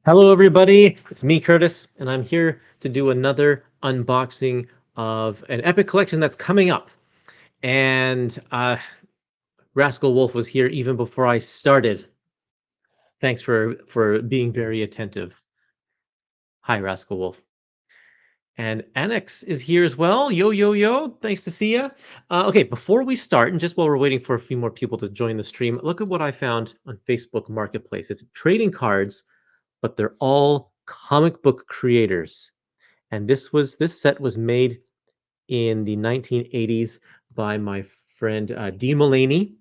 Hello, everybody. It's me, Kurtis, and I'm here to do another unboxing of an epic collection that's coming up. And Rascal Wolf was here even before I started. Thanks for being very attentive. Hi, Rascal Wolf. And Annex is here as well. Yo, yo, yo. Thanks to see ya. Okay, before we start, and just while we're waiting for a few more people to join the stream, look at what I found on Facebook Marketplace. It's trading cards, but they're all comic book creators. And this set was made in the 1980s by my friend Dean Mullaney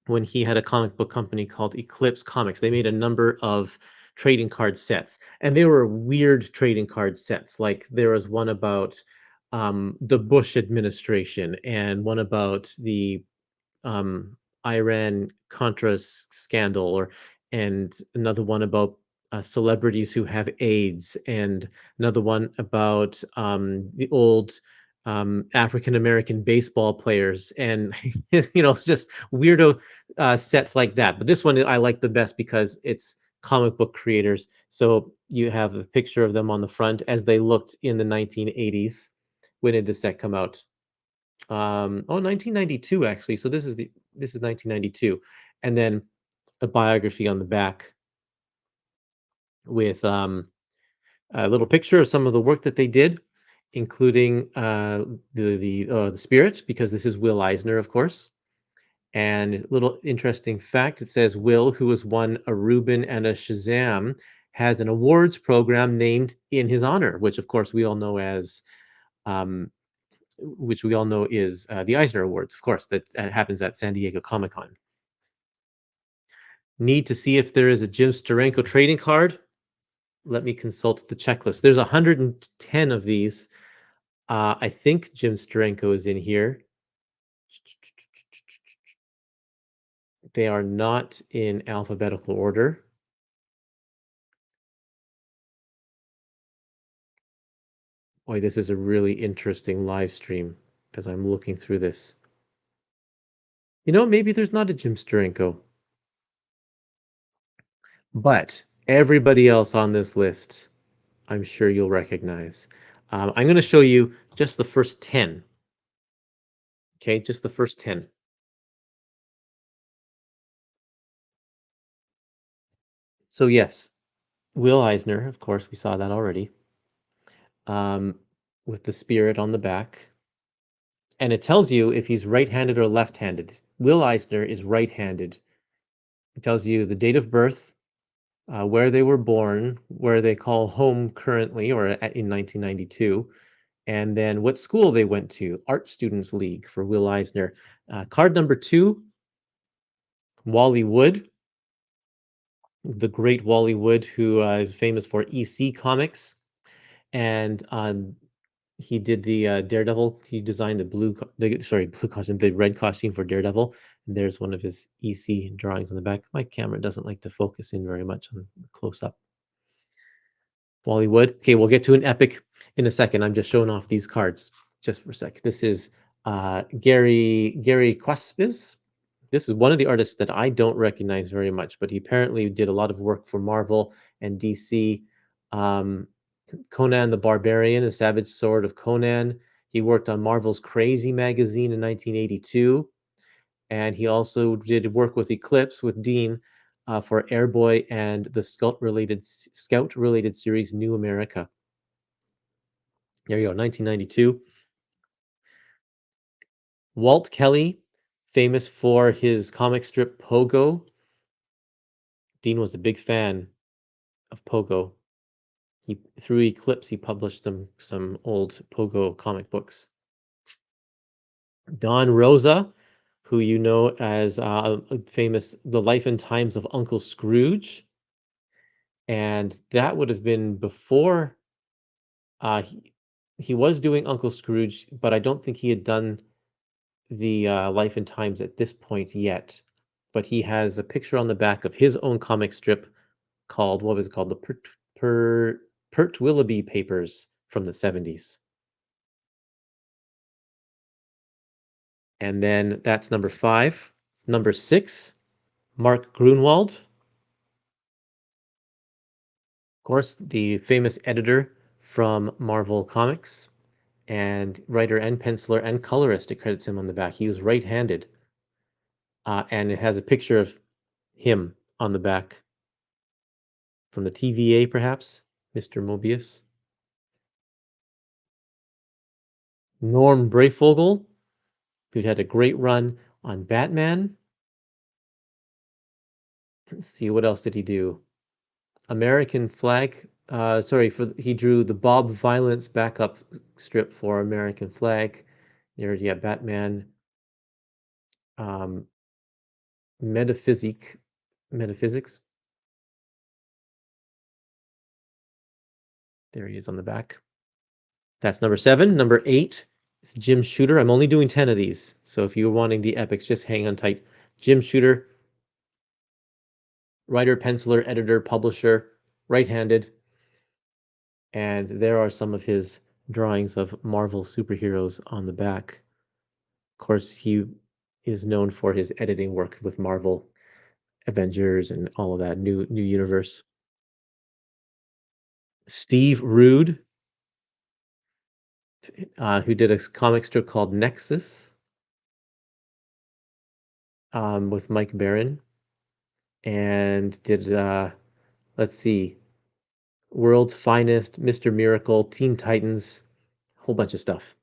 when he had a comic book company called Eclipse Comics. They made a number of trading card sets, and they were weird trading card sets. Like there was one about the Bush administration, and one about the Iran Contra scandal, and another one about celebrities who have AIDS, and another one about the old African American baseball players, and it's just weirdo sets like that. But this one I like the best because it's comic book creators. So you have a picture of them on the front as they looked in the 1980s. When did this set come out? 1992 actually. So this is 1992, and then a biography on the back with a little picture of some of the work that they did, including the spirit, because this is Will Eisner, of course. And a little interesting fact: it says Will, who has won a Reuben and a Shazam, has an awards program named in his honor, which of course we all know as um, which we all know is the Eisner Awards, of course, that happens at San Diego Comic Con. Need to see if there is a Jim Steranko trading card? Let me consult the checklist. There's 110 of these. I think Jim Steranko is in here. They are not in alphabetical order. Boy, this is a really interesting live stream as I'm looking through this. Maybe there's not a Jim Steranko, but everybody else on this list I'm sure you'll recognize. I'm going to show you just the first 10. Okay, just the first 10. So, yes, Will Eisner, of course, we saw that already, um, with the spirit on the back. And it tells you if he's right handed or left handed. Will Eisner is right handed. It tells you the date of birth, where they were born, where they call home currently or in 1992, and then what school they went to. Art Students League for Will Eisner. Card number 2, Wally Wood, the great Wally Wood, who is famous for EC Comics, and he did the Daredevil. He designed blue costume, the red costume for Daredevil. And there's one of his EC drawings on the back. My camera doesn't like to focus in very much on close up. Wally Wood. Okay, we'll get to an epic in a second. I'm just showing off these cards just for a sec. This is Gary Quespiz. This is one of the artists that I don't recognize very much, but he apparently did a lot of work for Marvel and DC. Um, Conan the Barbarian, A Savage Sword of Conan. He worked on Marvel's Crazy magazine in 1982, and he also did work with Eclipse with Dean for Airboy and the Scout related series New America. There you go, 1992. Walt Kelly, famous for his comic strip Pogo. Dean was a big fan of Pogo. Through Eclipse, he published some old Pogo comic books. Don Rosa, who you know as famous The Life and Times of Uncle Scrooge, and that would have been before he was doing Uncle Scrooge, but I don't think he had done the Life and Times at this point yet. But he has a picture on the back of his own comic strip called, what was it called? The Pert Willoughby Papers from the 70s. And then that's number 5. Number 6, Mark Grunwald. course, the famous editor from Marvel Comics, and writer and penciler and colorist. It credits him on the back. He was right-handed, and it has a picture of him on the back from the TVA, perhaps, Mr. Mobius. Norm Brayfogle, who had a great run on Batman. Let's see, what else did he do? American Flag. Sorry, he drew the Bob Violence backup strip for American Flag. There, yeah, Batman. Um, Metaphysics. There he is on the back. That's number 7. Number 8 is Jim Shooter. I'm only doing 10 of these, so if you're wanting the epics, just hang on tight. Jim Shooter, writer, penciler, editor, publisher, right-handed, and there are some of his drawings of Marvel superheroes on the back. Of course, he is known for his editing work with Marvel Avengers and all of that new universe. Steve Rude, who did a comic strip called Nexus, with Mike Baron, and did let's see, World's Finest, Mr. Miracle, Teen Titans, a whole bunch of stuff.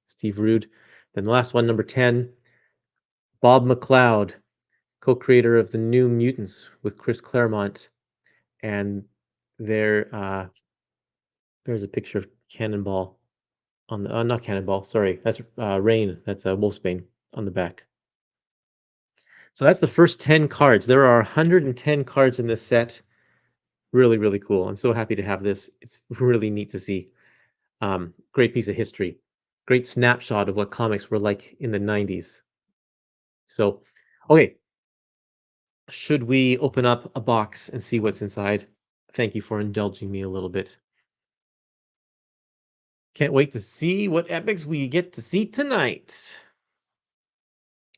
Steve Rude. Then the last one, number 10, Bob McLeod, co-creator of the New Mutants with Chris Claremont, and there there's a picture of Cannonball on the not Cannonball, sorry, that's Rain, that's Wolfsbane on the back. So that's the first 10 cards. There are 110 cards in this set. Really, really cool. I'm so happy to have this. It's really neat to see. Great piece of history. Great snapshot of what comics were like in the 90s. So, okay, should we open up a box and see what's inside? Thank you for indulging me a little bit. Can't wait to see what epics we get to see tonight.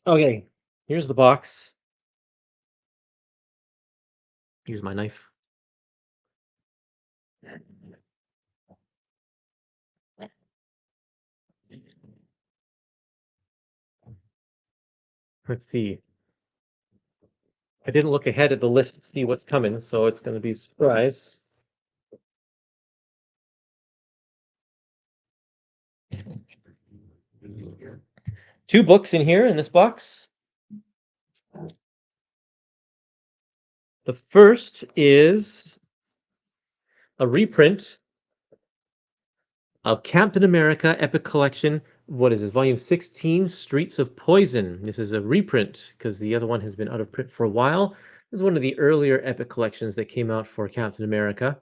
Okay, here's the box. Use my knife. Let's see. I didn't look ahead at the list to see what's coming, so it's going to be a surprise. Two books in here in this box. The first is a reprint of Captain America Epic Collection. What is this? Volume 16, Streets of Poison. This is a reprint because the other one has been out of print for a while. This is one of the earlier Epic collections that came out for Captain America.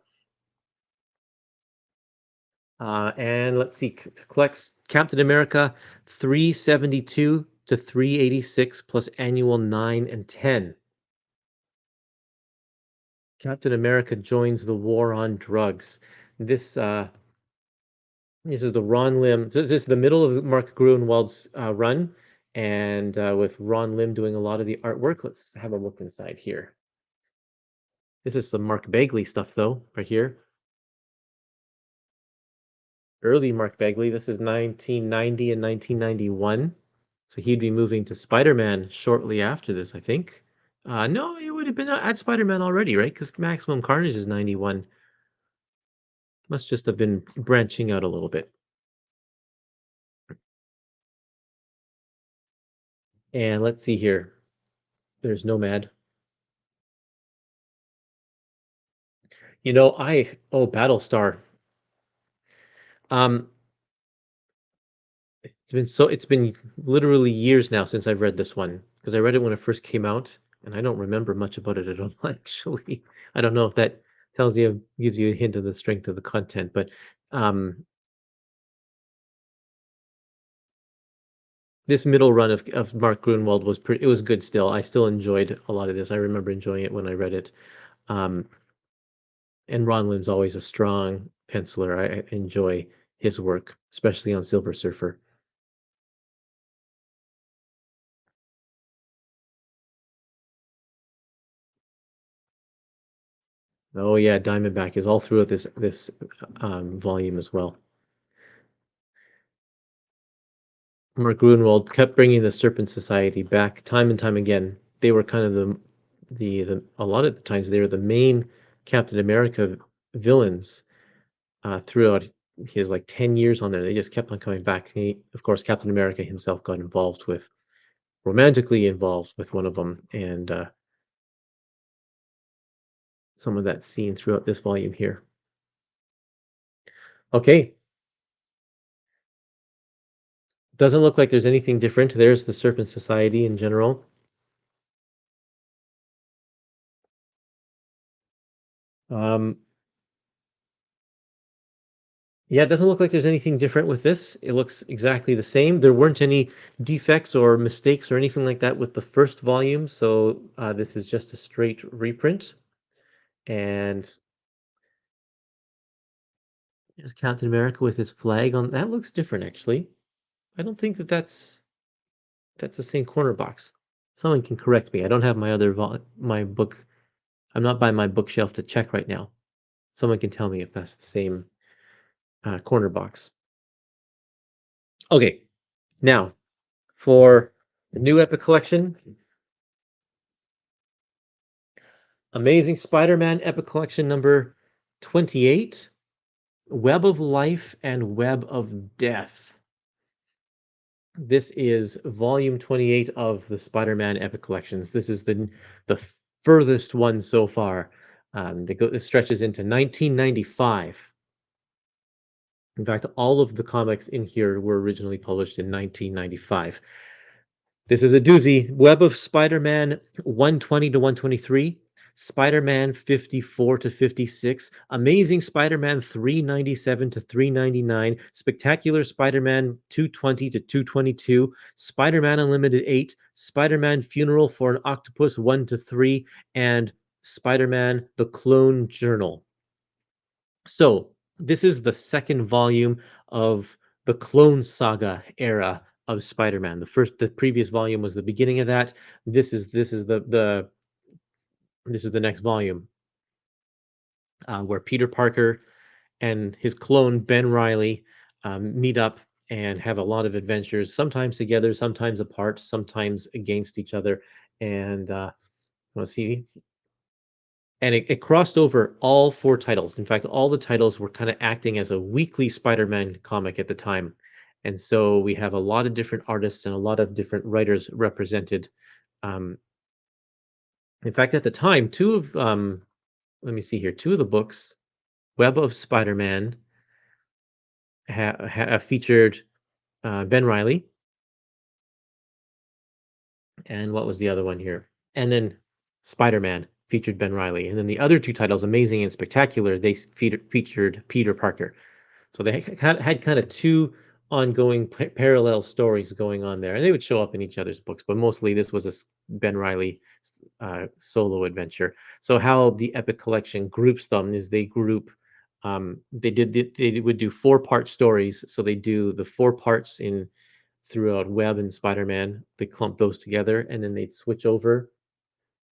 And let's see, collects Captain America 372 to 386 plus annual 9 and 10. Captain America joins the war on drugs. This this is the Ron Lim. So this is the middle of Mark Gruenwald's run, and with Ron Lim doing a lot of the artwork. Let's have a look inside here. This is some Mark Bagley stuff, though, right here. Early Mark Bagley. This is 1990 and 1991. So he'd be moving to Spider-Man shortly after this, I think. No, it would have been at Spider-Man already, right? Because Maximum Carnage is 91. Must just have been branching out a little bit. And let's see here. There's Nomad. Battlestar. Um, it's been literally years now since I've read this one because I read it when it first came out, and I don't remember much about it at all, actually. I don't know if that gives you a hint of the strength of the content, but um, this middle run of Mark Gruenwald it was good still. I still enjoyed a lot of this. I remember enjoying it when I read it. Um, and Ron Lim's always a strong penciler. I enjoy his work, especially on Silver Surfer. Oh yeah, Diamondback is all throughout this volume as well. Mark Gruenwald kept bringing the Serpent Society back time and time again. They were kind of the a lot of the times they were the main Captain America villains throughout his like 10 years on there. They just kept on coming back. Of course, Captain America himself got involved with romantically involved with one of them, and some of that seen throughout this volume here. Okay, doesn't look like there's anything different. There's the Serpent Society in general. Um, Yeah, it doesn't look like there's anything different with this. It looks exactly the same. There weren't any defects or mistakes or anything like that with the first volume, so this is just a straight reprint. And there's Captain America with his flag on. That looks different, actually. I don't think that's the same corner box. Someone can correct me. I don't have my other my book. I'm not by my bookshelf to check right now. Someone can tell me if that's the same corner box. Okay, now for the new Epic Collection, Amazing Spider-Man Epic Collection number 28, Web of Life and Web of Death. This is volume 28 of the Spider-Man Epic Collections. This is the furthest one so far. It stretches into 1995. In fact, all of the comics in here were originally published in 1995. This is a doozy. Web of Spider-Man 120 to 123, Spider-Man 54 to 56, Amazing Spider-Man 397 to 399, Spectacular Spider-Man 220 to 222, Spider-Man Unlimited 8, Spider-Man Funeral for an Octopus 1 to 3, and Spider-Man The Clone Journal. So, this is the second volume of the Clone Saga era of Spider-Man. The previous volume was the beginning of that. This is the next volume where Peter Parker and his clone Ben Riley meet up and have a lot of adventures, sometimes together, sometimes apart, sometimes against each other. And let's see, and it crossed over all four titles. In fact, all the titles were kind of acting as a weekly Spider-Man comic at the time. And so we have a lot of different artists and a lot of different writers represented. Um, in fact, at the time, let me see here, two of the books, Web of Spider-Man, featured Ben Riley. And what was the other one here? And then Spider-Man featured Ben Riley. And then the other two titles, Amazing and Spectacular, they featured Peter Parker. So they had kind of two ongoing parallel stories going on there, and they would show up in each other's books, but mostly this was a Ben Riley solo adventure. So how the Epic Collection groups them is they group. They would do 4-part stories, so they do the 4 parts in throughout Web and Spider-Man. They clump those together, and then they'd switch over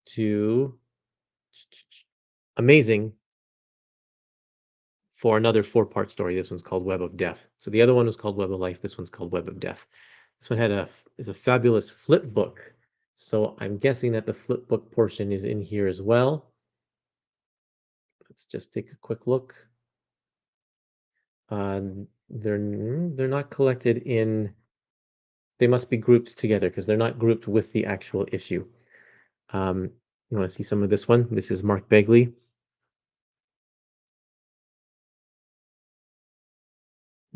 to Amazing for another 4-part story. This one's called Web of Death. So the other one was called Web of Life. This one's called Web of Death. This one is a fabulous flip book. So I'm guessing that the flip book portion is in here as well. Let's just take a quick look. They're not collected in. They must be grouped together because they're not grouped with the actual issue. Um, you want to see some of this one? This is Mark Begley.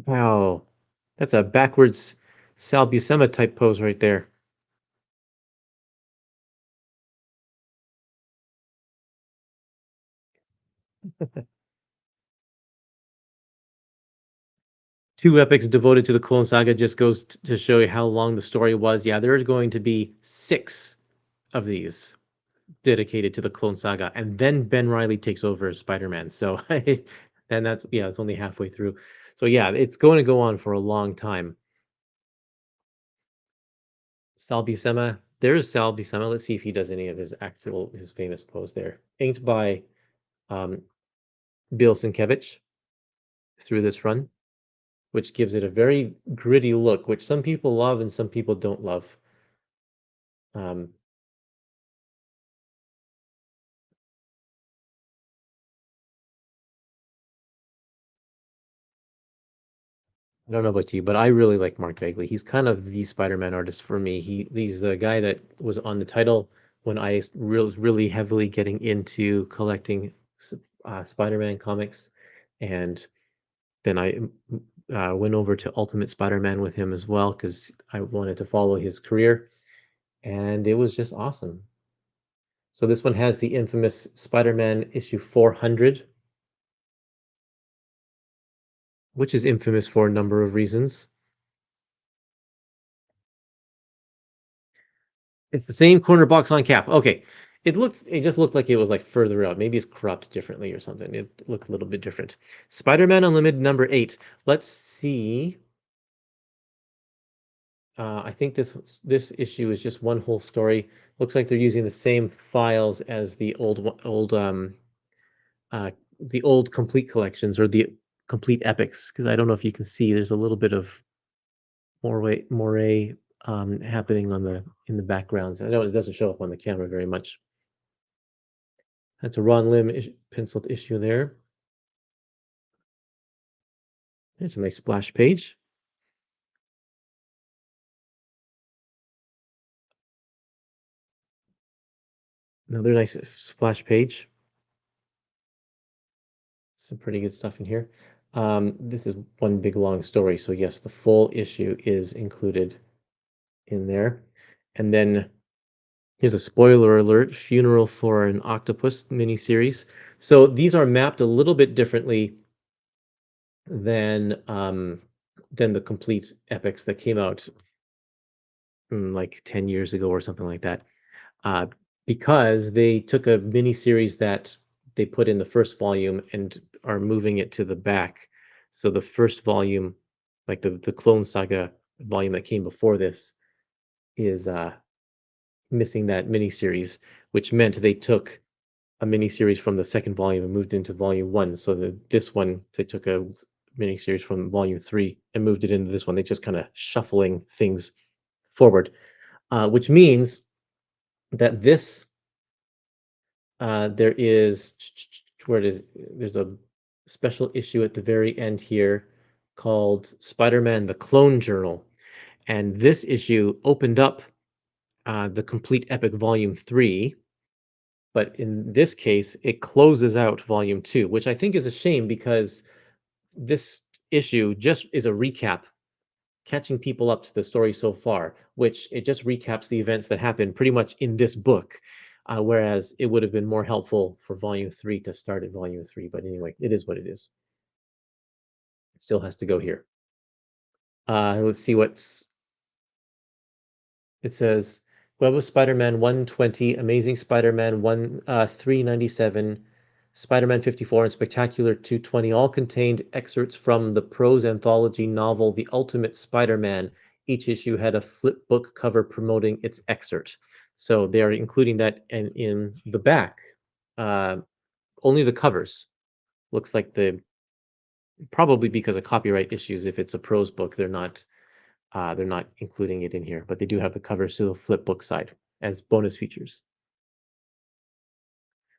Wow, that's a backwards Sal Buscema type pose right there. Two epics devoted to the Clone Saga just goes to show you how long the story was. Yeah, there are going to be 6 of these dedicated to the Clone Saga, and then Ben Riley takes over as Spider-Man. So then it's only halfway through. So yeah, it's going to go on for a long time. Sal Buscema, there's Sal Buscema. Let's see if he does any of his famous pose there. Inked by um, Bill Sienkiewicz through this run, which gives it a very gritty look, which some people love and some people don't love. Um, I don't know about you, but I really like Mark Bagley. He's kind of the Spider-Man artist for me. He's the guy that was on the title when I was really heavily getting into collecting Spider-Man comics, and then I went over to Ultimate Spider-Man with him as well because I wanted to follow his career, and it was just awesome. So this one has the infamous Spider-Man issue 400, which is infamous for a number of reasons. It's the same corner box on cap. Okay. It just looked like it was like further out. Maybe it's cropped differently or something. It looked a little bit different. Spider-Man Unlimited number 8. Let's see. I think this issue is just one whole story. Looks like they're using the same files as uh the old complete collections or the complete epics because I don't know if you can see there's a little bit of moray happening on the in the backgrounds. I know it doesn't show up on the camera very much. That's a Ron Lim penciled issue there. It's a nice splash page. Another nice splash page. Some pretty good stuff in here. This is one big long story, so yes, the full issue is included in there. And then here's a spoiler alert: Funeral for an Octopus miniseries. So these are mapped a little bit differently than um, than the complete epics that came out like 10 years ago or something like that. uh, because they took a mini series that they put in the first volume and are moving it to the back. So the first volume, like the Clone Saga volume that came before this, is missing that mini series, which meant they took a mini series from the second volume and moved into volume one. So this one they took a mini series from volume three and moved it into this one. They just kind of shuffling things forward, which means that this there is where it is. There's a special issue at the very end here called Spider-Man: The Clone Journal, and this issue opened up the complete epic volume 3, but in this case it closes out volume 2, which I think is a shame because this issue just is a recap catching people up to the story so far, which it just recaps the events that happened pretty much in this book. Whereas it would have been more helpful for volume 3 to start at volume 3. But anyway, it is what it is. It still has to go here. Let's see what's it says. Web of Spider-Man 120, Amazing Spider-Man 397, Spider-Man 54, and Spectacular 220 all contained excerpts from the prose anthology novel The Ultimate Spider-Man. Each issue had a flip book cover promoting its excerpt. So they are including that in the back. Uh, only the covers. Looks like the probably because of copyright issues. If it's a prose book, they're not including it in here, but they do have the covers to the flip book side as bonus features.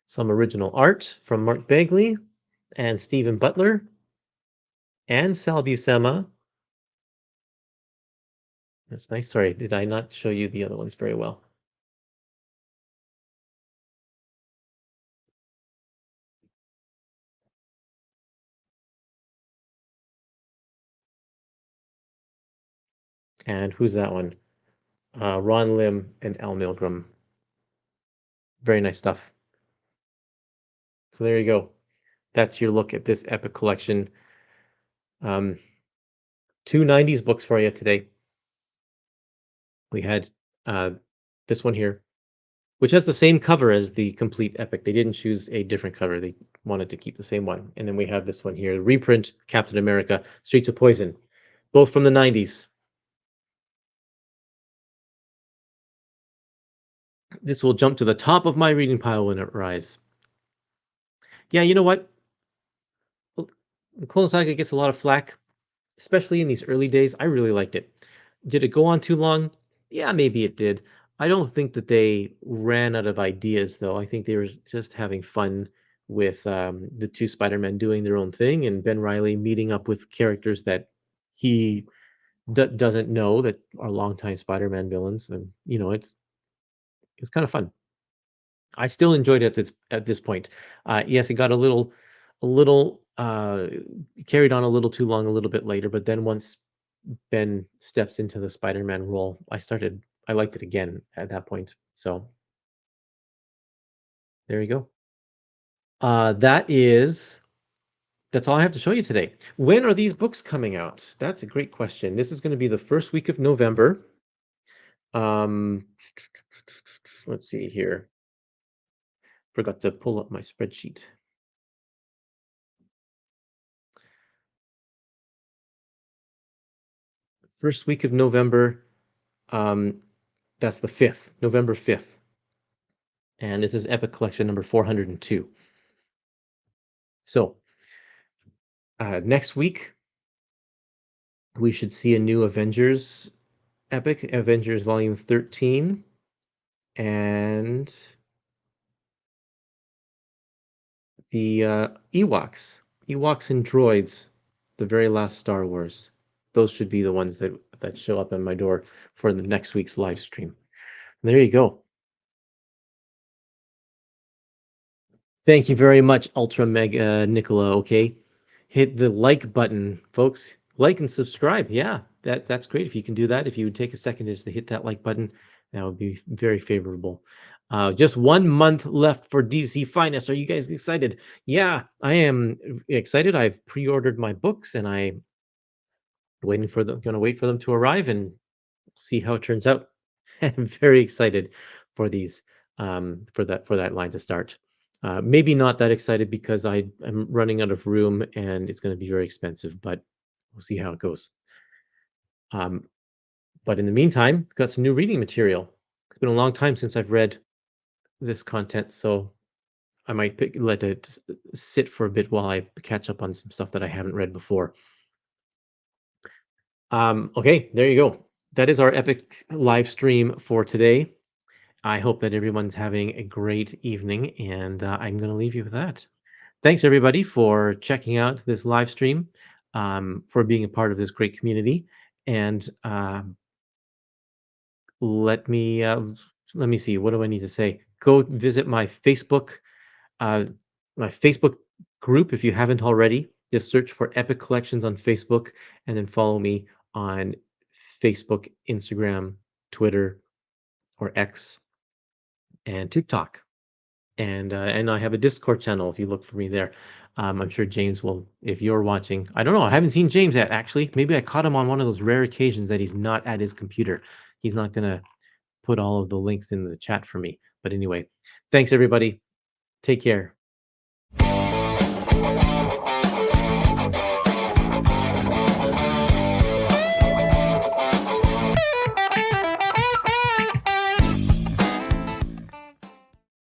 Some original art from Mark Bagley and Stephen Butler and Sal Buscema. That's nice. Sorry, did I not show you the other ones very well? And who's that one? Ron Lim and Al Milgrom. Very nice stuff. So there you go. That's your look at this epic collection. Um, two 90s books for you today. We had uh, this one here, which has the same cover as the complete epic. They didn't choose a different cover. They wanted to keep the same one. And then we have this one here, the reprint Captain America, Streets of Poison, both from the 90s. This will jump to the top of my reading pile when it arrives. Yeah, you know what? Well, the Clone Saga gets a lot of flack, especially in these early days. I really liked it. Did it go on too long? Yeah, maybe it did. I don't think that they ran out of ideas, though. I think they were just having fun with the two Spider-Men doing their own thing and Ben Riley meeting up with characters that he doesn't know that are longtime Spider-Man villains. And, it's kind of fun. I still enjoyed it at this point. Yes, it got a little carried on a little too long a little bit later, but then once Ben steps into the Spider-Man role, I liked it again at that point. So there you go. That is that's all I have to show you today. When are these books coming out? That's a great question. This is going to be the first week of November. Um, let's see here. Forgot to pull up my spreadsheet. First week of November. Um, that's the 5th, November 5th. And this is Epic Collection number 402. So next week, we should see a new Avengers epic, Avengers Volume 13, and the Ewoks and Droids, the very last Star Wars. Those should be the ones that show up in my door for the next week's live stream. There you go. Thank you very much, Ultra Mega Nicola. Okay, hit the like button, folks. Like and subscribe. Yeah, that's great. If you can do that, if you would take a second just to hit that like button, that would be very favorable. Just 1 month left for DC Finest. Are you guys excited? Yeah, I am excited. I've pre-ordered my books, and I'm waiting for them. Going to wait for them to arrive and see how it turns out. I'm very excited for these, for that line to start. Maybe not that excited because I am running out of room and it's going to be very expensive, but we'll see how it goes. Um, but in the meantime, got some new reading material. It's been a long time since I've read this content, so I might let it sit for a bit while I catch up on some stuff that I haven't read before. Okay, there you go. That is our epic live stream for today. I hope that everyone's having a great evening, and I'm going to leave you with that. Thanks, everybody, for checking out this live stream, for being a part of this great community, and let me uh, let me see. What do I need to say? Go visit uh, my Facebook group if you haven't already. Just search for Epic Collections on Facebook, and then follow me on Facebook, Instagram, Twitter, or X, and TikTok. And I have a Discord channel if you look for me there. I'm sure James will, if you're watching. I don't know. I haven't seen James yet, actually. Maybe I caught him on one of those rare occasions that he's not at his computer. He's not going to put all of the links in the chat for me. But anyway, thanks, everybody. Take care.